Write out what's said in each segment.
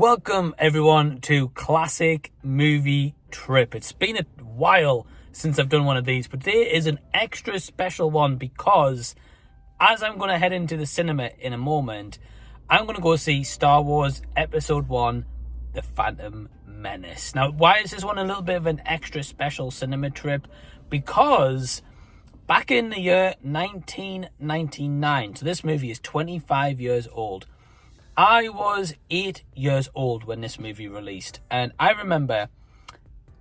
Welcome everyone to Classic Movie Trip. It's been a while since I've done one of these, but today is an extra special one because as I'm going to head into the cinema in a moment, I'm going to go see Star Wars Episode 1, The Phantom Menace. Now, why is this one a little bit of an extra special cinema trip? Because back in the year 1999, so this movie is 25 years old, I was 8 years old when this movie released, and I remember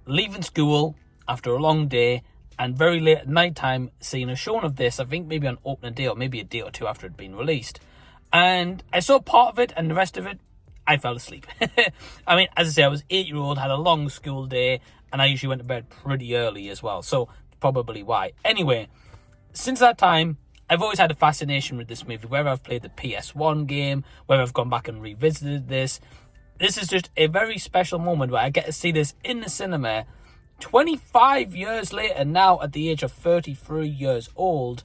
leaving school after a long day and very late at night time seeing a showing of this, I think maybe on opening day or maybe a day or two after it had been released. And I saw part of it, and the rest of it, I fell asleep. I mean, as I say, I was 8 year old, had a long school day, and I usually went to bed pretty early as well, so probably why. Anyway, since that time, I've always had a fascination with this movie, whether I've played the PS1 game, whether I've gone back and revisited this. This is just a very special moment where I get to see this in the cinema 25 years later, now at the age of 33 years old,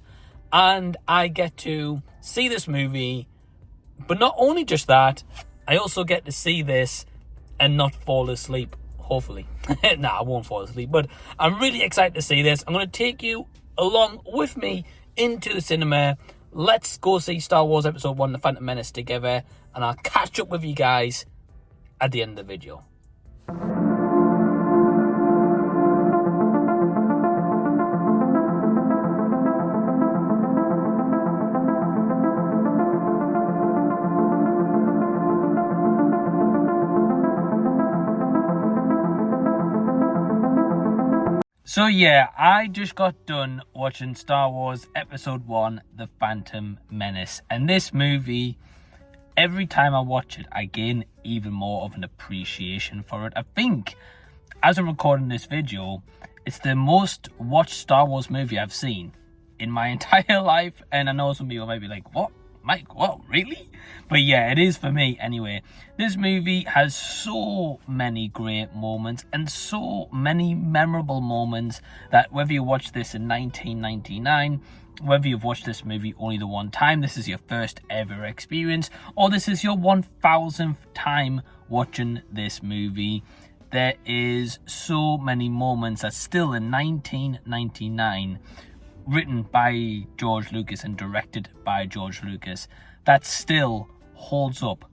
and I get to see this movie. But not only just that, I also get to see this and not fall asleep, hopefully. Nah, I won't fall asleep, but I'm really excited to see this. I'm going to take you along with me into the cinema. Let's go see Star Wars Episode 1, The Phantom Menace together, and I'll catch up with you guys at the end of the video. So yeah, I just got done watching Star Wars Episode 1, The Phantom Menace. And this movie, every time I watch it, I gain even more of an appreciation for it. I think, as I'm recording this video, it's the most watched Star Wars movie I've seen in my entire life. And I know some people might be like, what? Mike, what? Really? But yeah, it is for me anyway. This movie has so many great moments and so many memorable moments that whether you watch this in 1999, whether you've watched this movie only the one time, this is your first ever experience, or this is your 1000th time watching this movie, there is so many moments that still in 1999, written by George Lucas and directed by George Lucas, that still holds up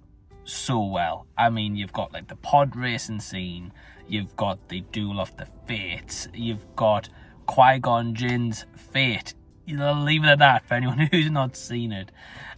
so well. I mean, you've got like the pod racing scene, you've got the Duel of the Fates, you've got Qui-Gon Jinn's fate. I'll leave it at that for anyone who's not seen it.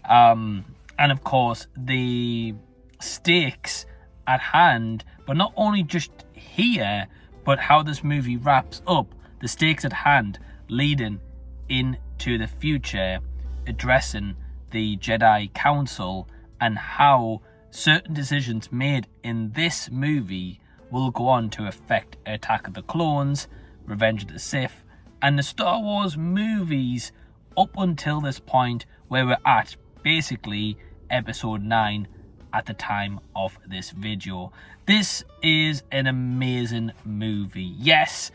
And of course, the stakes at hand, but not only just here, but how this movie wraps up, the stakes at hand leading into the future, addressing the Jedi Council and how certain decisions made in this movie will go on to affect Attack of the Clones, Revenge of the Sith, and the Star Wars movies up until this point where we're at, basically Episode 9 at the time of this video. This is an amazing movie. Yes,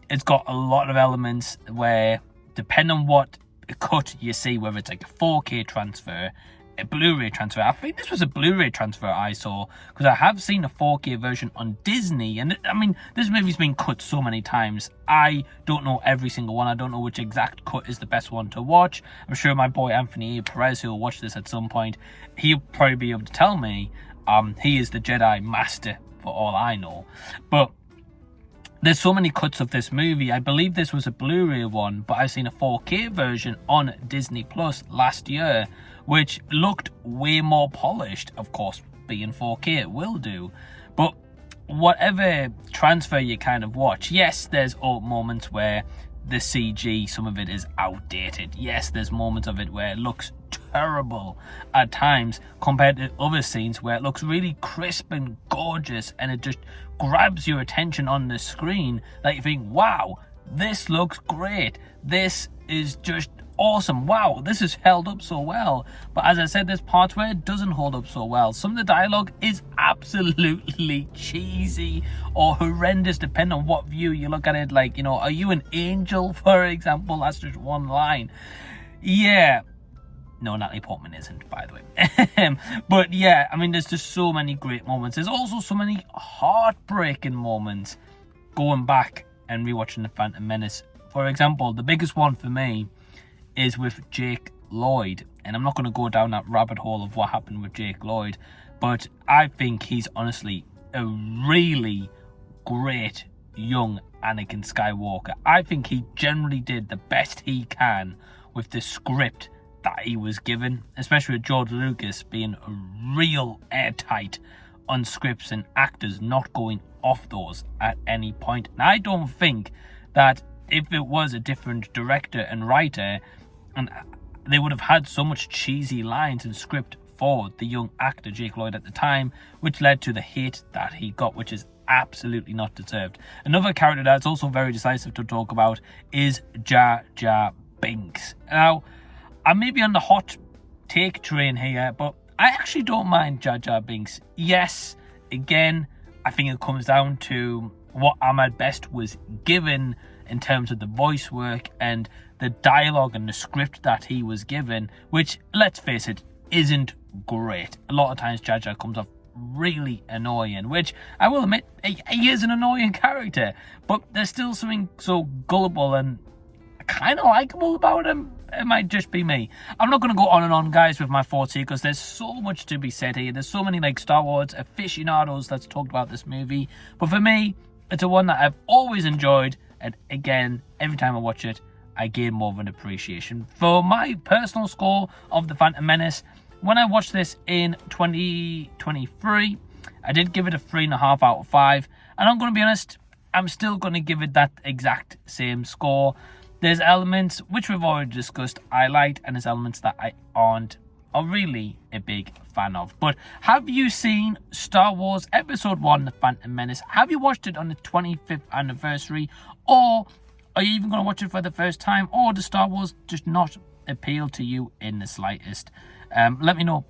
it's got a lot of elements where, depending on what cut you see, whether it's like a 4K transfer, a Blu-ray transfer. I think this was a Blu-ray transfer I saw, because I have seen a 4K version on Disney, and I mean, this movie's been cut so many times. I don't know every single one. I don't know which exact cut is the best one to watch. I'm sure my boy Anthony Perez, who will watch this at some point, he'll probably be able to tell me. He is the Jedi Master for all I know. But there's so many cuts of this movie. I believe this was a Blu-ray one, but I've seen a 4K version on Disney Plus last year, which looked way more polished. Of course, being 4K, it will do. But whatever transfer you kind of watch, yes, there's moments where the CG, some of it is outdated. Yes, there's moments of it where it looks terrible at times compared to other scenes where it looks really crisp and gorgeous, and it just grabs your attention on the screen that you think, wow, this looks great, this is just awesome, wow, this is held up so well. But as I said, there's parts where it doesn't hold up so well. Some of the dialogue is absolutely cheesy or horrendous depending on what view you look at it. Like, you know, are you an angel, for example? That's just one line. Yeah, No, Natalie Portman isn't, by the way. But yeah, I mean, there's just so many great moments. There's also so many heartbreaking moments going back and rewatching The Phantom Menace. For example, the biggest one for me is with Jake Lloyd. And I'm not going to go down that rabbit hole of what happened with Jake Lloyd, but I think he's honestly a really great young Anakin Skywalker. I think he generally did the best he can with the script that he was given, especially with George Lucas being real airtight on scripts and actors not going off those at any point. And I don't think that if it was a different director and writer, and they would have had so much cheesy lines and script for the young actor Jake Lloyd at the time, which led to the hate that he got, which is absolutely not deserved. Another character that's also very decisive to talk about is Jar Jar Binks. Now, I may be on the hot take train here, but I actually don't mind Jar Jar Binks. Yes, again, I think it comes down to what Ahmed Best was given in terms of the voice work and the dialogue and the script that he was given, which, let's face it, isn't great. A lot of times Jar Jar comes off really annoying, which I will admit, he is an annoying character, but there's still something so gullible and kind of likable about him. It might just be me. I'm not going to go on and on, guys, with my thoughts here, because there's so much to be said here. There's so many like Star Wars aficionados that's talked about this movie, but for me, it's a one that I've always enjoyed, and again, every time I watch it, I gain more of an appreciation. For my personal score of The Phantom Menace, when I watched this in 2023, I did give it a 3.5 out of 5. And I'm going to be honest, I'm still going to give it that exact same score. There's elements, which we've already discussed, I liked, and there's elements that I aren't really a big fan of. But have you seen Star Wars Episode 1, The Phantom Menace? Have you watched it on the 25th anniversary? Or are you even going to watch it for the first time? Or does Star Wars just not appeal to you in the slightest? Let me know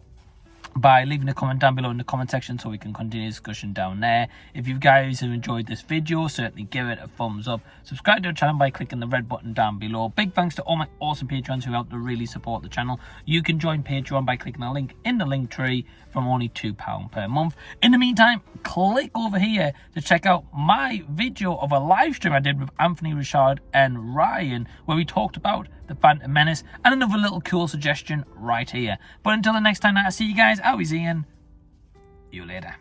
by leaving a comment down below in the comment section so we can continue discussion down there. If you guys have enjoyed this video, certainly give it a thumbs up. Subscribe to the channel by clicking the red button down below. Big thanks to all my awesome patrons who help to really support the channel. You can join Patreon by clicking the link in the link tree from only £2 per month. In the meantime, click over here to check out my video of a live stream I did with Anthony, Richard and Ryan, where we talked about The Phantom Menace, and another little cool suggestion right here. But until the next time that I see you guys, I'll be seeing you later.